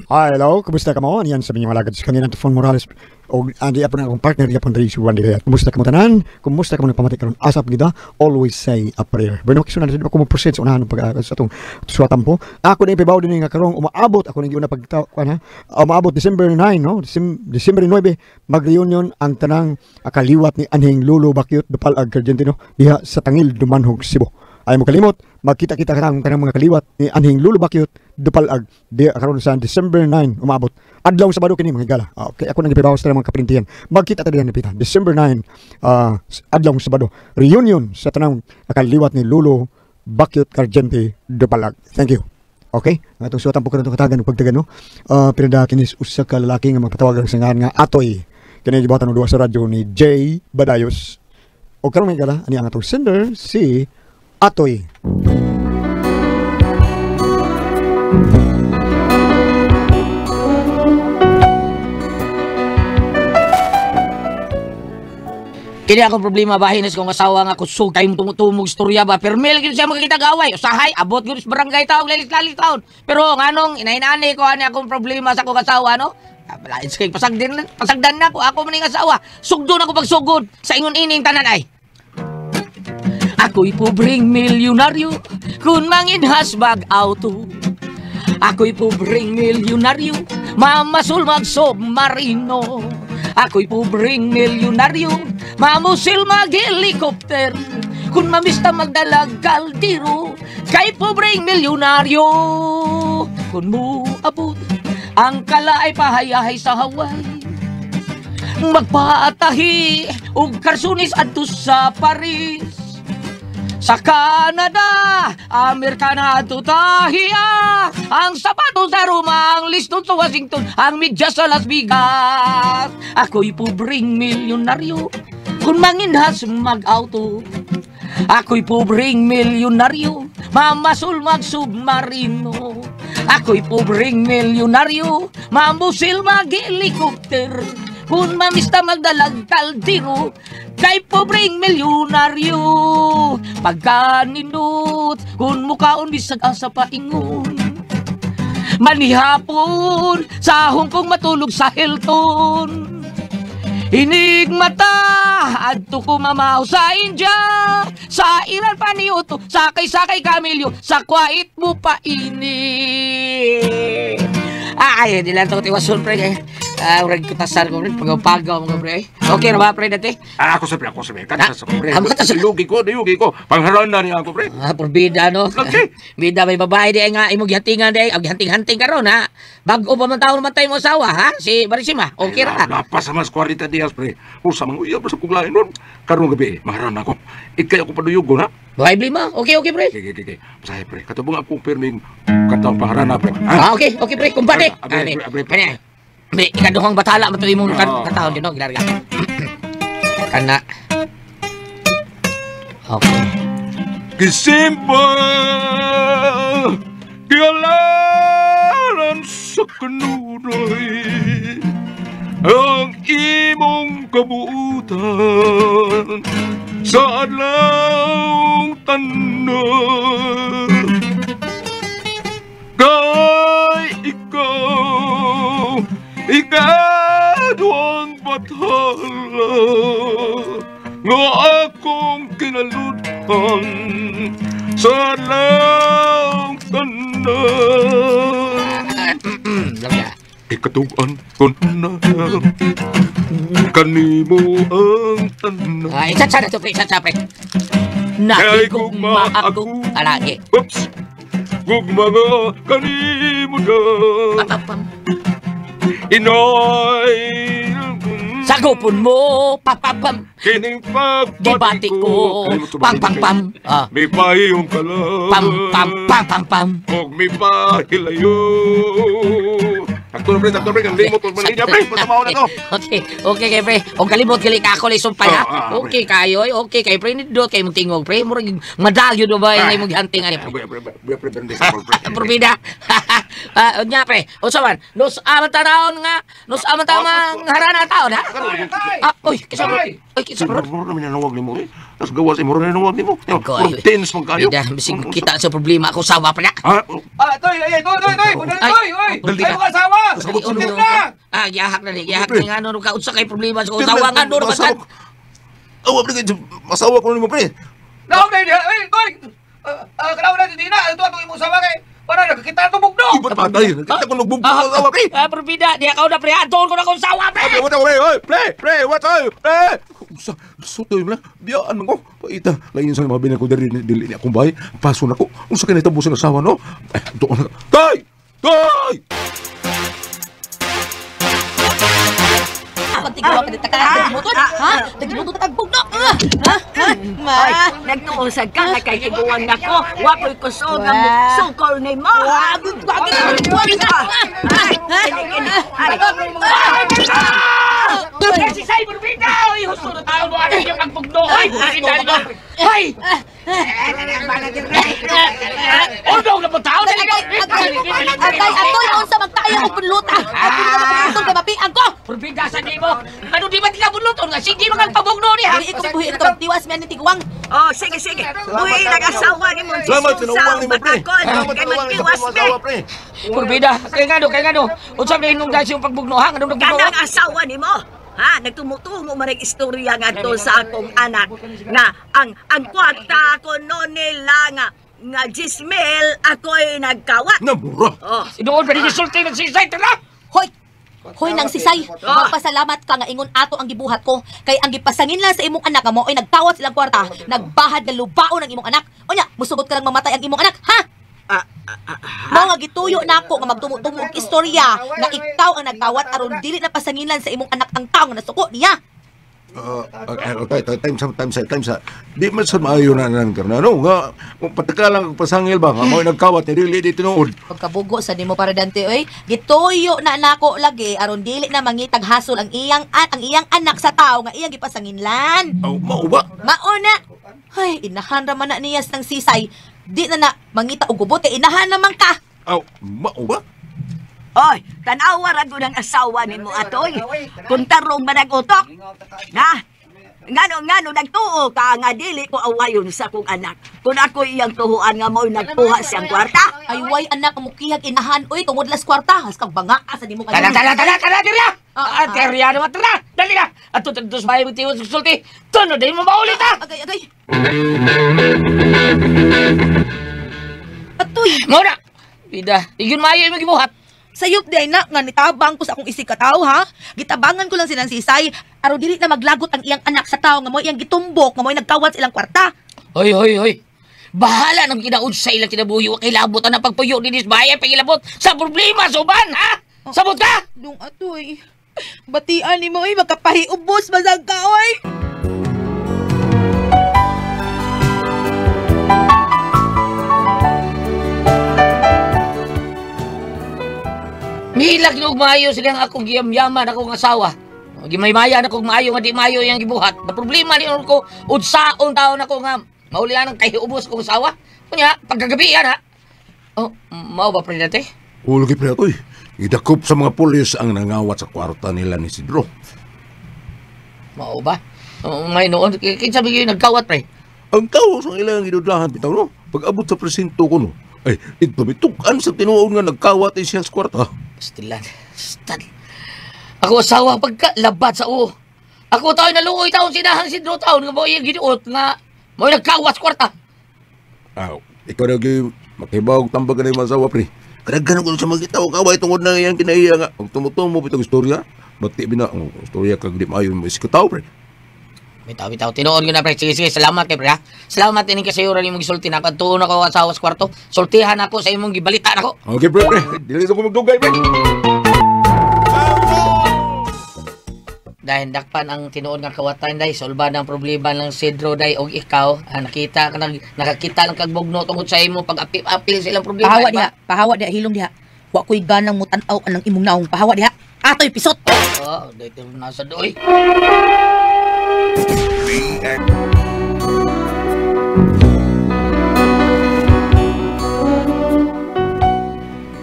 Hello, kumusta ka mo? Yan sabi niyo malagad sa kanina Fon Morales. O andi apon akong partner yapon diri sa One Day. Kumusta ka mo tanan? Kumusta ka mo nagpamati karon? Asap gida, always say a prayer. Pero kisunod na ko mo percent sa unahan pag sa atong suwatan po. Ako na ipibaw din nga karong umaabot ako nang una pagtaw kana. Umaabot December 9, no? December 9 mag-reunion ang tanang akaliwat ni Anhing Lolo Bakyot Dupal Ag Argentino diha sa Tangil Dumanhog, Cebu. Ay mo kalimot, magkita-kita ka ng mga kaliwat ni Anhing Lolo Bakyot Dupalag di karon sa December 9 umabot. Adlaw Sabado kini mga gala. Okay, ako nang gipabawas sa mga kaprintihan. Magkita ta diyan napita. December 9 adlaw Sabado. Reunion sa tanang kaliwat ni Lolo Bakyot Argentino Dupalag. Thank you. Okay, atong suwatan po kanang katagan ug pagtagan no. Pinada kinis usa ka lalaki nga magpatawagan sa ngalan nga Atoy. Kini gibatan og duwa sa radyo ni Jay Badayos. O karon mga gala ani ang atong sender si Atoy. Kini akong problema bahin is kung asawa nga kusog tayo tumutumog istorya ba permel gid siya makikita gaway usahay abot gid sa barangay taog lalis-lalis taon pero nganong inainani ko ani akong problema sa akong asawa no lain kay pasagdan na ako maning asawa sugdo na ko pagsugod sa ingon ining tanan ay ako'y pobreng milyonaryo kung manginhasbag auto. Ako'y pobreng milyonaryo, mamasul mag-submarino. Ako'y pobreng milyonaryo, mamusil mag-helikopter. Kung mamista magdalag kaldiro, kay pobreng milyonaryo. Kung mo abot, ang kalaay pahayahay sa Hawaii. Magpaatahi, ug karsunis adto sa Paris. Sa Canada, Amerikana at Utahia, ang sapatos sa Roma, ang liston sa Washington, ang medyas sa Las Vegas. Ako'y pobreng milyonaryo, kung manginhas mag-auto. Ako'y pobreng milyonaryo, mamasul mag-submarino. Ako'y pobreng milyonaryo, mamusil mag-helikopter. Kung mamista magdalag kaldiro, kay pobreng milyonaryo. Pagkaninot, kung mukaon bisag asa paingon. Manihapon, sa Hong Kong matulog sa Hilton. Inig mata, adto ko mamaw sa India. Sa Iran paniuto, sakay-sakay kamilyo, sa kwait mo pa ini. Ay, di lang ito tiwason, pre. Urag kutasan ko, pre. Pagaw-pagaw, mga pre. Okay na ba, pre, dati? Ako sa pre. Katas ako, pre. Lugi ko. Pangharon na niya ako, pre. Porbida, no? Okay. Bida, may babae di nga, imong gihatingan di. Gihanting-hanting ka ron, ha? Bago pa man taon matay mo asawa, ha? Si Barisima, okay ra. Lapas sa mas 40 dias, pre. Usa mang uyab sa kuglain ron. Karong gabi, maharon ako. Ikay ako paduyugon, ha? Buhay blima, okay, pre. Okay. Masahe, pre. Katubong akong perming kataong pangarana, pre. Okay, pre. Kumpane. Pre. May ikaduhang batala matuloy mong kataon din, no? Gilarga. Kana. Okay. Kisimba, kialaran sa kanunoy, ang imong kabuutan sa adlawng tanan. Kay ikaw, ikaduang bathala nga akong kinalutan sa adlawng tanan. Ikatuan ko na kanimo ang tanan. Ay, isa pre. Nakigugma ako. Alagi. Oops! Gugma nga kanimo na. Inoy Sagupon mo, papapam. kining pagbati Gibati ko, pam. May pahiyong kala. Pam. Og may pahilayo. Sakto na, pre. Sakto, pre. Kang limot ko man linya, pre. Pasamaw na to. Okay kay pre. O kalimot gali ka ako lay sumpay ha. Ah, Okay kayo, okay kay pre nindot kay mong tingog pre. Murag madagyo do ba yung mong hunting ani pre. Pre, pre. Probida. Nya pre. Unsa man? Nos aman tanawon nga. Nos aman tamang harana taon ha. Oy, kisa pre. Oy, kisa pre. Muro naman nanawag ni mo, eh. Tapos gawas, muro na nanawag ni mo. Koy. Tense mong kayo. Bida, bisig kita sa problema ako sawa pa na. Ha? Toy! Ay, mga asawa! Sumunod na! Giyahak na ni. Giyahak ni nga ano ka unsa kay problema sa usawa nga no naman. Awa, pre. Masawa ko ni mo, pre. Naog na yun! Ay, Toy! Kalaw na hindi na! Ito atong imong asawa kay... Para nakakita ito bugno! Iba't patay. Nakita ko nagbubog ang awa, pre. Probida, di ako na pre. Anton ko na kung sawa pre. What up, pre, what up, pre? Sa sutoy mo lang, biyaan mo ko. Paita, lain sa mga binang ko dili akong bahay. Paso na ko. Unsa kay nitabusan ang asawa, no? Doon na. Tay! Tay! Pagtigawa ka dito ka, tagibutod, ha? Tagibutod ka tagbugno, ha? Ay, nagtuusag ka na kay tiguan na ko. Wapoy ko so nga mo sukol ni mo. Si Sai Burbida! Uy, gusto na tayo mo ano yung pagbugno. Ay, Burbida nito. Ay! Undong na po tao na nito. Agay, atoy, unsa magtayo og punluta. Ay, punluta kay mapiang ko. Burbida sa di mo. Ano di ba tila bunluton nga? Sige mga pabugno niya. Ay, ikaw buhi ito, tiwas man ni tiguang. Oh, sige. Uy, nag-asawa ni mo. Salamat, tinawang ni mo, pre. Salamat, Kay tinawang ni mo, magkiwas, asawa, pre. Burbida, kaya nga no. Unsa na inong dahil yung pagbugno ha? Anong nagbugno? Kanang asawa ni mo. Ha, nagtumutungo man ang istorya nga to sa akong anak nga ang kwarta ko no nila nga Gismel ako'y nagkawat. Namura. Oh, Doon pa rin isulti ng sisay, tala! Hoy! Hoy nang sisay, magpasalamat ka nga ingon ato ang gibuhat ko kay ang gipasangin lang sa imong anak nga mo ay nagtawat silang kwarta, nagbahad nga lubaon ang imong anak. Unya, musugot ka lang mamatay ang imong anak, ha? Mga gituyo na ako nga magtumutumo og istorya nga ikaw ang nagtawat aron dili na pasangilan sa imong anak ang tawo nga nasuko niya. Time sa. Di man sa maayo na nang karnano. Nga, kung pataka lang pasangil ba, nga mo nagkawat, nirili di tinuod. Pagkabugo sa nimo para dante oy, gituyo na nako lagi aron dili na mangitag hasol ang iyang anak sa tawo nga iyang gipasanginlan. Oh, mao ba? Mauna. Ay, inahan ra man na niyas ng sisay. Di na mangita og gubot kay inahan naman ka. Oh, mao ba? oy, tanawa ra gud ang asawa ni mo atoy. Kung tarong man ang utok. Na, ngano nagtuo ka nga dili ko awayon sa kong anak. Kung ako iyang tuhuan nga mo'y nagpuha siyang kwarta. Ay way anak mukihag inahan oy tungod las kwarta has kag banga asa nimo Tala, Tirya! Tirya naman, tara! Dali na! At tutos bahay mo tiwas sulti. Tunod, di mo maulit ha! Agay. Atoy, Muna! Bida, yun mayo yung magibuhat. sayop di ay na nga nitabang ko sa akong isig ka tao ha. Gitabangan ko lang silang sisay aron dili na maglagot ang iyang anak sa tao nga mo iyang gitumbok nga mo nagkawat silang kwarta. Hoy! Bahala ng kinaud sa ilang kinabuyo. Kilabot ang pagpuyo ni Disbaya. Pagilabot sa problema, suban, ha? Sabot ka! Dung atoy. Batian ni mo ay makapahiubos basag ka oy. Milag ni maayo silang akong giyam-yaman akong asawa. Gimay-maya na kong maayo nga di maayo yung gibuhat. Na problema ni ko, udsaon taon ako nga maulian ng kahiubos kong asawa. Kunya, pagkagabi yan ha. Oh, mao ba pre dati? Ulgi pre atoy. Idakop sa mga pulis ang nangawat sa kwarta nila ni Sidro. Mao ba? May noon, kinsa bigay nagkawat pre? Ang tao sa ilang gidudlahan bitaw no. Pag-abot sa presinto ko no. Ay, ito bitukan sa tinuod nga nagkawat siya sa kwarta. Pastilan. Stan. Ako asawa pagkalabat sa uo. Ako tayo naluoy taon sinahang Sidro taon nga mo yung ginuot nga mo nagkawat sa kwarta. Ikaw na makibaw tambag na yung masawa pre. Kadaghan ko sa magkita o kaway tungod na yung kinaiya nga. Ang tumutumo bitong istorya. Bati bina ang istorya kag di maayo mo isikataw pre. Bitaw, tinuod ko na pre. Sige, salamat kay pre ha. Salamat ini kasi ura ni mong gisulti na kadtuon ako asawa sa kwarto. Sultihan ako sa imong gibalita nako. Okay pre. Dili sa ko magdugay pre. Dahil dakpan ang tinuod nga kawatan day, solba ng problema ng Sidro day og ikaw, nakakita lang kag bugno tungod sa imo pag apil silang problema. Pahawa diha, hilong diha. Wa ko'y ganang mutanaw anang imong naong pahawa diha. Atoy pisot. Dito nasa doy.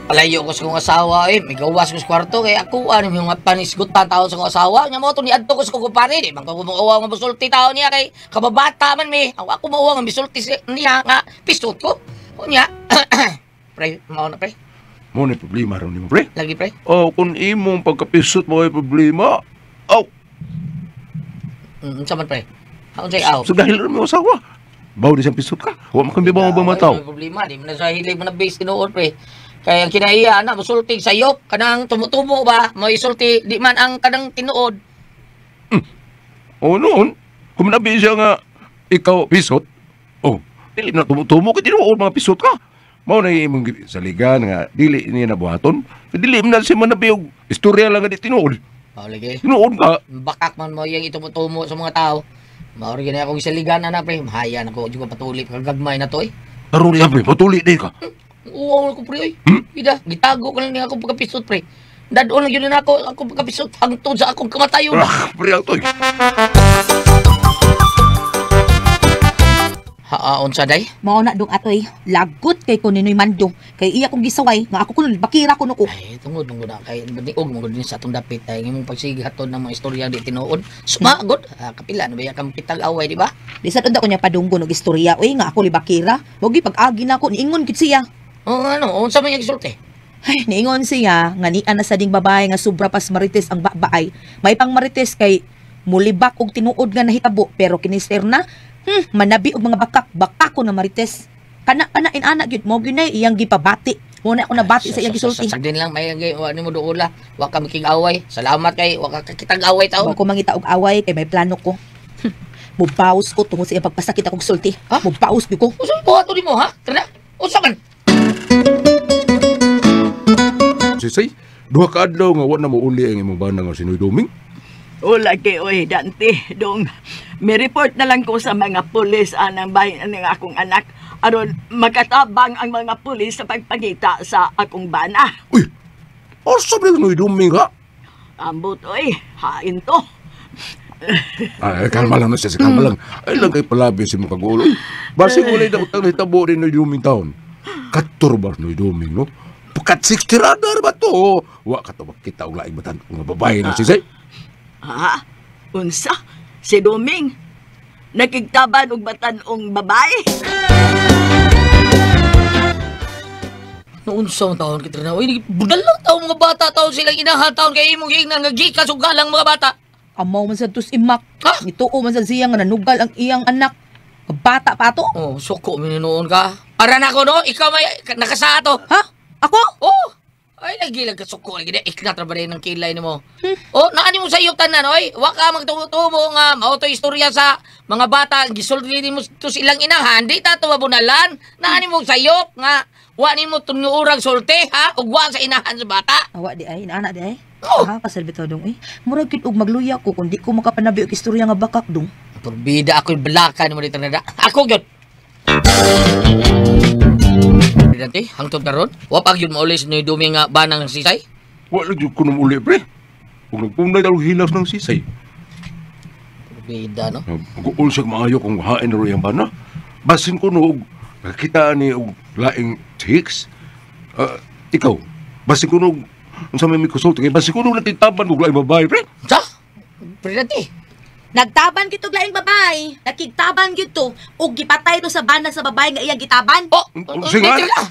Palayo ko sa kong asawa may gawas ko sa kwarto kaya ako yung panisgot pa tao sa kong asawa nya mo to ni adto ko sa kong kupare di man ko maawa nga bisulti tao niya kay kababata man ako maawa nga bisulti niya nga pistot ko unya pre mao na pre Mo na problema ron nimo, pre. lagi pre Oh, kung imong pagkapisot mo ay problema, oh, sa man pre ako say aw so dahil rin mo asawa. Bawa di siyang pisot ka. Huwag mo kang bibaw mo bang mataw. may problema di man na sa hilig mo na base tinuod pre kaya ang kinaiya na masulti sayop kanang tumutumo ba mo isulti di man ang kanang tinuod. O noon, kung nabi siya nga ikaw pisot, oh, dili na tumutumo ka, tinuod mga pisot ka. Mao na imong saligan nga dili niya nabuhaton. Dili man siya manabi og istorya lang nga di tinuod. Lagi Tinuod ka. bakak man mo yung itumutumo sa mga tao. Maori gani akong isaligan na pre. Mahaya na ko juga patuli kagagmay na to Tarong niya, pre, matuli din ka. Oo ko pre Ida, gitago ko lang niya akong pagkapisot pre. Dadon lang yun na ako pagkapisot hangtod sa akong kamatayon. Pre, ang toy. Haon sa day? Mao na dong atoy. Lagot kay ko ninoy mandong. Kay iya kong gisaway nga ako kuno bakira kuno ko. Ay, tungod mong na kay baniog mong din sa atong dapit ay imong pagsigihaton ng mga istorya di tinuod. Sumagod, kapila na ba kang kitag away di ba? Di sa tunda ko niya padunggo og istorya oy nga ako li bakira. Mogi pag-agi na ako niingon gid siya. Oo unsa man yung gisulti? Ay, niingon siya nga nian na sa ding babae nga sobra pas marites ang babaay. May pang marites kay mulibak og tinuod nga nahitabo pero kinister na manabi og mga bakako na marites. Kana inana gyud mo gyud na iyang gipabati. Mo na ako nabati sa iyang gisulti. Sagdin lang may ni mo duula. Wa ka mikig-away. Salamat kay wa ka kitag away tao. Wa ko mangita og away kay may plano ko. Mubaws ko tungod sa iyang pagpasakit akong sulti. Ha? Mubaws gyud ko. Usa buhato nimo ha? Kana? Usa man? Sisay, duha ka adlaw nga wa na mo uli ang imong bana nga sinoy Doming. O lagi, oy, Dante, dong, may report na lang ko sa mga pulis anang bayan ng akong anak aron makatabang ang mga pulis sa pagpangita sa akong bana. Uy, asa ba sinoy Doming ka? Ambot, oy, hain to. Ay, kalma lang na siya, kalma lang. Ay lang kay palabi si mga kagulo. Basi ulay na utang nahitabo rin no Doming taon. Kator ba no Doming, no? Pukat 60 radar ba to? Wa ka to makita og laing batan nga babae na sisay. Ha? Unsa? Si Doming? Nakigtaban og batanong babae? Noon sa taon kita na. Uy, budal lang taon mga bata taon silang inahataon kay imong giingnan nga gikas ug galang mga bata. Amaw man sa tus imak. Ha? Nituo man sa siya nga nanugal ang iyang anak. Bata pa to. Oh, suko minunoon ka. Para na ko no, ikaw may nakasato. Ha? Ako? Oh. Ay, nagilag ka suko. Iknatra ba rin ng kilay ni mo? Oh, naani mo sa iyo tanan, oy. Wa ka magtumo nga mauto istorya sa mga bata. Gisulti mo to silang inahan. Di tato mabunalan. Naani mo sa iyo nga wa ni mo tunuurang sulti, ha? Ug wa sa inahan sa bata. Awa di ay, inaana di ay. Oh. Ha, pasalbito dong eh. Murag kit og magluya ko kung di ko makapanabi og istorya nga bakak dong. Purbida ako yung balaka ni mo dito na. Ako yun. Dante, hangtod na ron. Wapag yun maulis ni Dumi nga banang sisay. Wa lang jud ko nang uli, pre. Kung nagpunay daw hilas ng sisay. Purbida, no? Mag-uul siya maayo kung hain na rin ang bana. Basin ko no, nakita ni og laing chicks. Ikaw, basin ko no, sa may mikusult, basin ko no natitaban og laing babae, pre. Sa? Dante. Nagtaban gito laing babae. Nakigtaban gito ug gipatay to sa banda sa babae nga iyang gitaban. Oh, Sige nga. dito na.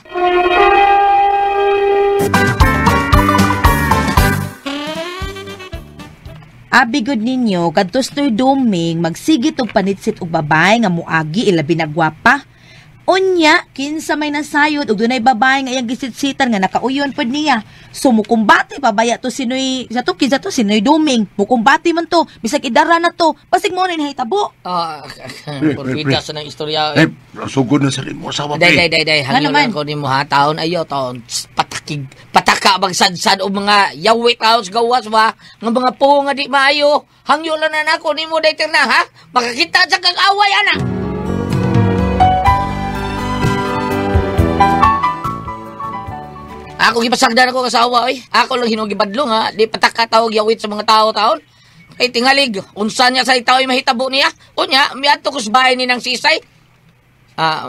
Abi good ninyo, kadtos to'y Doming, magsigit og panitsit og babae nga muagi ilabi na gwapa. Unya, kinsa may nasayod og dunay babae nga iyang gisitsitan nga nakauyon pod niya. So mukumbati pabaya to sinoy, kinsa to sinoy Doming. Mukumbati man to, bisag idara na to, pasig mo na hinahitabo. Purbida sa nang istorya. Eh, sugod na sa rin mo asawa, pre. Day. Hangyo naman? lang ko ni mo ha. Taon ayo, taon. Pataka bagsadsad o mga yawi taon sa gawas ba? Nga mga po nga di maayo. Hangyo lang na nako ni mo day na ha. Makakita sa kag-away, anak. Ako gipasagdan ako kasawa oy. Ako lang hinugibadlong ha. Di patakatawag yawit sa mga tao taon. Kay tingalig, unsa niya sa itaw mahitabo niya? Unya, miadto ko sa bahay ni nang sisay.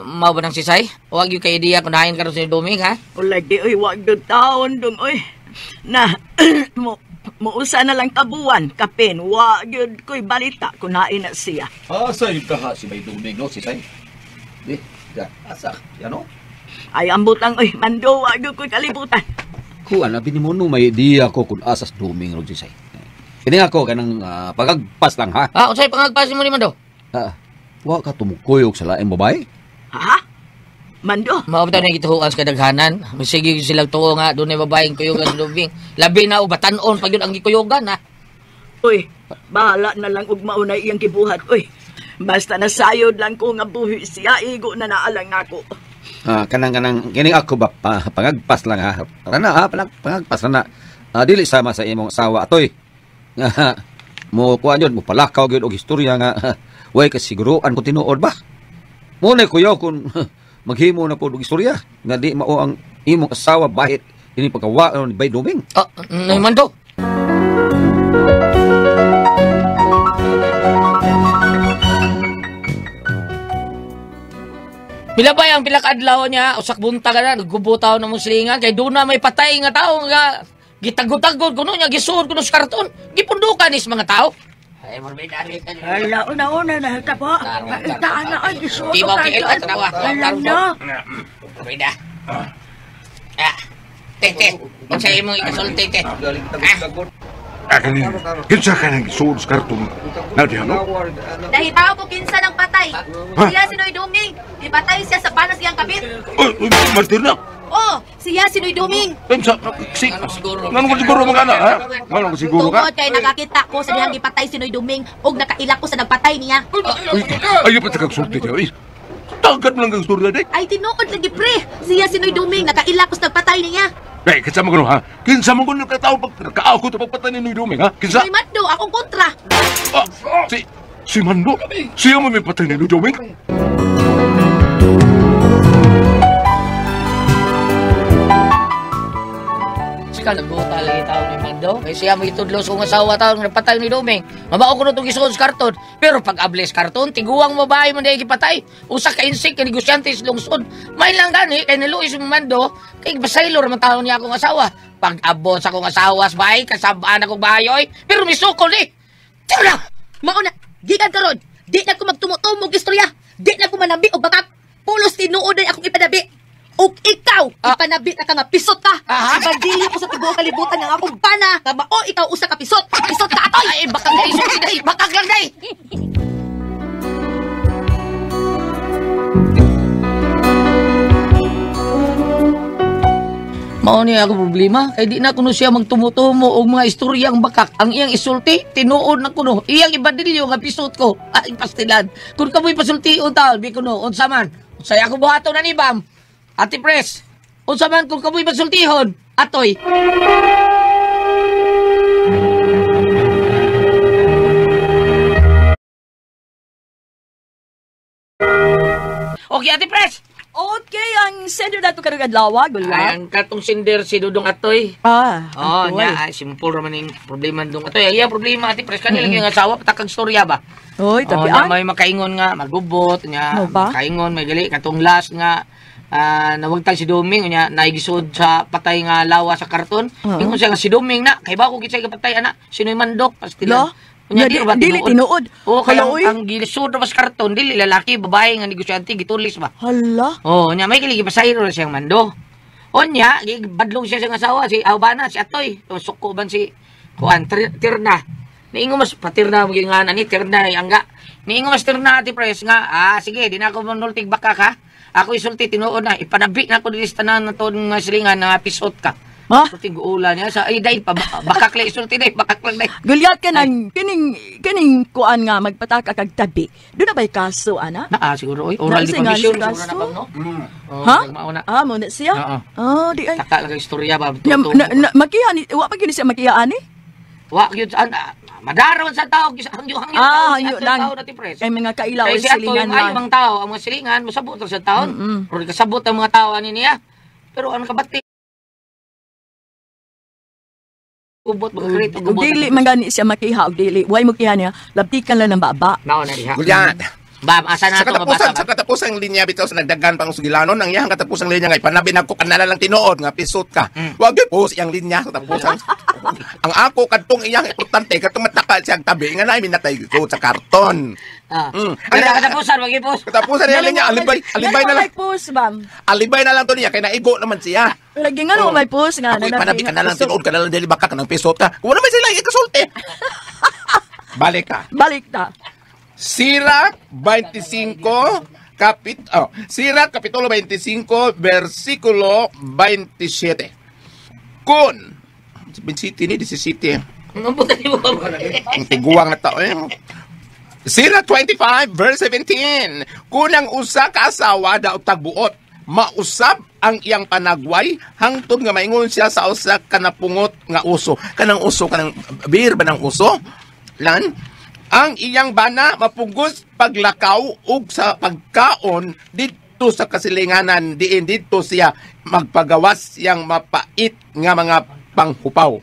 Mao ba nang sisay? Huwag yung kay Dia kunahin ka rin sa Doming, ha? Wala di, oy, wag doon taon dong, oy. Na, muusa na lang kabuan, kapin, wag yun ko'y balita, kunain na siya. Asay ka ha si May Duming, no, si Say? Di, ya, asa, yan o? Ay, ambutang, oy, mando, wag yun ko'y kalibutan. Kuan, labi ni mo no, may idea ko kung asas Duming, ro si Say. Kini ako kanang pagagpas lang, ha? Unsay pangagpasin mo ni Mando? Wa ka tumukuyog sa laing babae? Ha? Mando? Maabot na gituhuan sa kadaghanan. Sige silang tuo nga, doon ay babaeng kuyugan sa Doming. Labi na ubatanon pag yun ang gikuyugan, ha? Uy, bahala na lang ug maunay iyang gibuhat, uy. Basta nasayod lang ko nga buhi siya, igo na naalang ako. Kanang kining ako ba pangagpas lang ha. Tara na ha, pangagpas na. Dili sama sa imong asawa atoy. Nga mo kuan yun, mo palakaw gyud og istorya nga way kasiguruan ko tinuod ba. Mo na kuyo kun maghimo na pud og istorya nga di mao ang imong asawa bahit ini pagkawa ni Bay Duming. Nay Mando. Milabay ang pila ka adlaw niya, usak buntag na, naggubutaw na muslingan, kay doon na may patay nga tao nga gitagod-tagod kuno niya, gisuod kuno sa karton, gipundukan is mga tao. Ay, morbidari ka niya. Hala, una-una na ita po. Itaan na ang isuot. Di ba kailan sa tawa? Alam na. Morbida. Tete, kung sa'yo mong ikasulti, tete. Kinsa ka nang isuod sa karton? Nadia, no? Dahil tao ko kinsa ng patay. Siya si Noy Duming. Ipatay siya sa panas iyang kabit. Martir na. Oh, siya si Noy Duming. Kinsa? Ngano ko siguro mga anak, ha? Ngano ko siguro ka? Tungod kay nakakita ko sa dihang ipatay si Noy Duming ug nakaila ko sa nagpatay niya. Ayaw pa takagsulti niya, eh. Tagad mo lang ang istorya, day. Ay tinuod lagi pre. Siya si Noy Duming nakaila ko sa nagpatay niya. Eh, kinsa mo gano'n, ha? Kinsa mo gano'n katao pag nakaaw ko ito pagpatay ni Noy Duming, ha? Kinsa? Noy Mando, akong kontra. Si Mando? Siya mo may patay ni Noy Duming? Sika, nagbuta lagi tao ni Mando. Kaya siya may tudlos kong asawa tao nga napatay ni Doming. Mabao ko na itong isuod sa karton. Pero pag ables karton, tiguang babae mo na ikipatay. Usa ka insik, ka negosyante is lungsod. May lang gani, kay naluis mo Mando, kay basaylor man tao niya akong asawa. Pag abot sa akong asawa sa bahay, kasabaan akong bahay, oy. Pero misukol eh. Tiyo lang! Mauna, gikan karon. Di na ko magtumutumog istorya. Di na ko manambi og bakak. Pulos tinuod ay akong ipanabi. Ug ikaw, ipanabi na ka nga pisot ka. Ibandili ko sa tibuok kalibutan ng akong bana. Nga mao ikaw usa ka pisot. Pisot ka atoy. Ay, bakak na isulti day. Bakak lang day. Mao niya ako problema, kay di na kuno siya magtumutumo og mga istoryang bakak. Ang iyang isulti, tinuod na kuno. Iyang ibadilyo nga pisot ko. Ay, pastilan. Kung kamoy pasultiun tal, bi kuno, unsa man. Unsay ako buhaton na ni Bam. Ate Pres, unsa man kung kamoy pasultihon. Atoy. Okay, Ate Pres. Okay, ang sender na ito karong adlaw, gula. Ang katong sinder si Dudong Atoy. Nya, ay simple raman ning problema dong Atoy. Ang iyang problema Ate Pres kanila yung asawa patakag storya ba? Oy, tabi nya, may makaingon nga magubot nya, makaingon may gali katong last nga nawagtag si Doming nya naigisod sa patay nga lawa sa karton. Ingon siya nga si Doming na kay ba ko kitsa patay ana sinoy mandok pastilan. Unya dili tinuod. Kaya ang gilisod na sa karton dili lalaki babae nga negosyante gitulis ba. Hala. Nya may kiligi pasayro na siyang mando. Nya badlong siya sa asawa si Aubana si Atoy. Suko ban si kuan Tirna. Niingon mas patirna mo nga ni Tirna angga. Niingon mas Tirna Ate Pres nga sige di na ako manultig baka ka. Ako isulti tinuod na ipanabi na ko dili sa tanan naton nga silingan nga pisot ka. Sulti guula niya sa ay dai bakak lay sulti dai bakak lang dai. Gulyat ka nang kining kuan nga magpataka kag tabi. Do na bay kaso ana? Siguro oy oral defamation siguro na bang no? Mo na siya? Di ay. Taka lang istorya ba. Makiha ni wa pa gyud siya makiha ani? Wa gyud madaraw sa tao hangyo lang. Kay mga kailaw silingan lang. Ay mga tao ang mga silingan mosabot sa taon. Pero kasabot ang mga tao ani niya. Pero ang kabati Ubot magkrit Ug dili man gani siya makiha og dili. Way mo kiha niya, labtikan lang ng baba. Nao na diha. Gulyat. Bam, asa na Sa to mabasa katapusan, sa ba? katapusang linya bitaw sa nagdagan pang sugilanon, ang iyang katapusang linya ngay panabi nagko kanala lang tinuod nga pisot ka. Wag gyud po siyang linya sa katapusan. Ang ako kadtong iyang importante kadtong mataka siyang tabi nga naay minatay ko sa karton. Ah. Mm. Pero katapusan wag ipos. Katapusan niya linya alibay na lang. May post, bam. Alibay na lang to niya kay naigo naman siya. Lagi nga Oh. may post nga. Ako panabi ka na lang tinuod ka na lang dili baka ka ng pisot ka. Kung naman sila ikasulti. Balik ka. Balik ta. Sira 25 Sira Kapitulo 25 versikulo 27. Kung 27 ni 17. Nambutan mo ba? Ang tiguang na tao eh. Sira 25 verse 17. Kung ang usa ka asawa daw tagbuot, mausab ang iyang panagway hangtod nga maingon siya sa usa ka napungot nga uso. Kanang uso kanang beer ba ng uso? Lan ang iyang bana mapugos paglakaw ug sa pagkaon dito sa kasilinganan diin dito siya magpagawas yang mapait nga mga panghupaw.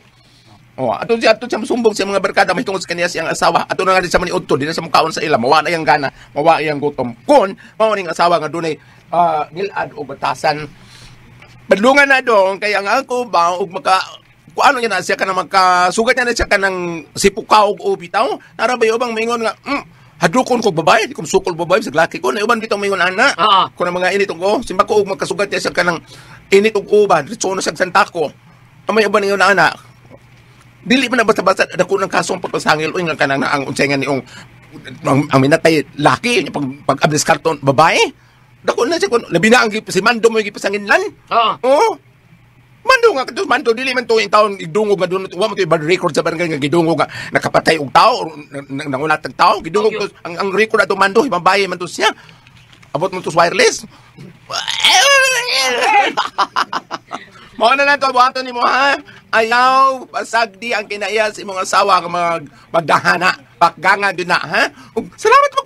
Ato siya sumbong siya mga barkada may tungod sa kaniya siyang asawa. Ato na nga din sa maniudto di na sa mukaon sa ila mawa na yang gana, mawa yang gutom. Kun mao ning asawa nga dunay ngilad o batasan. Padlungan na dong kay ang ako ba ug maka kung ano yan na siya ka na magkasugat niya na siya ka ng sipukaw o bitaw, narabay ubang mingon nga, hadlukon ko babae, di ko sukol babae sa laki ko, na uban bitaw mingon ana, kung na mga init ko, simba ko magkasugat niya siya ka ng init og uban, ritso na siya santa ko, may uban ningon na ana, dili man na basta-basta, dako ng kasong pagpasangil, nga ka na ang unsengan niyong, ang minatay, laki, pag-ablis karton, babae, dako na siya, labi na ang si Mando mo yung gipasanginlan, oo, Mando nga kadto mando dili man tuwing taon igdungog nga dunot wa mo to bad record sa barangay nga gidungog nga nakapatay og tao nangulat tag tao gidungog to, ang record ato mando himabaye man to siya abot mo to wireless mo na lang to buhaton nimo ha ayaw pasagdi ang kinaiya sa imong asawa nga magdahana pakganga din na ha salamat po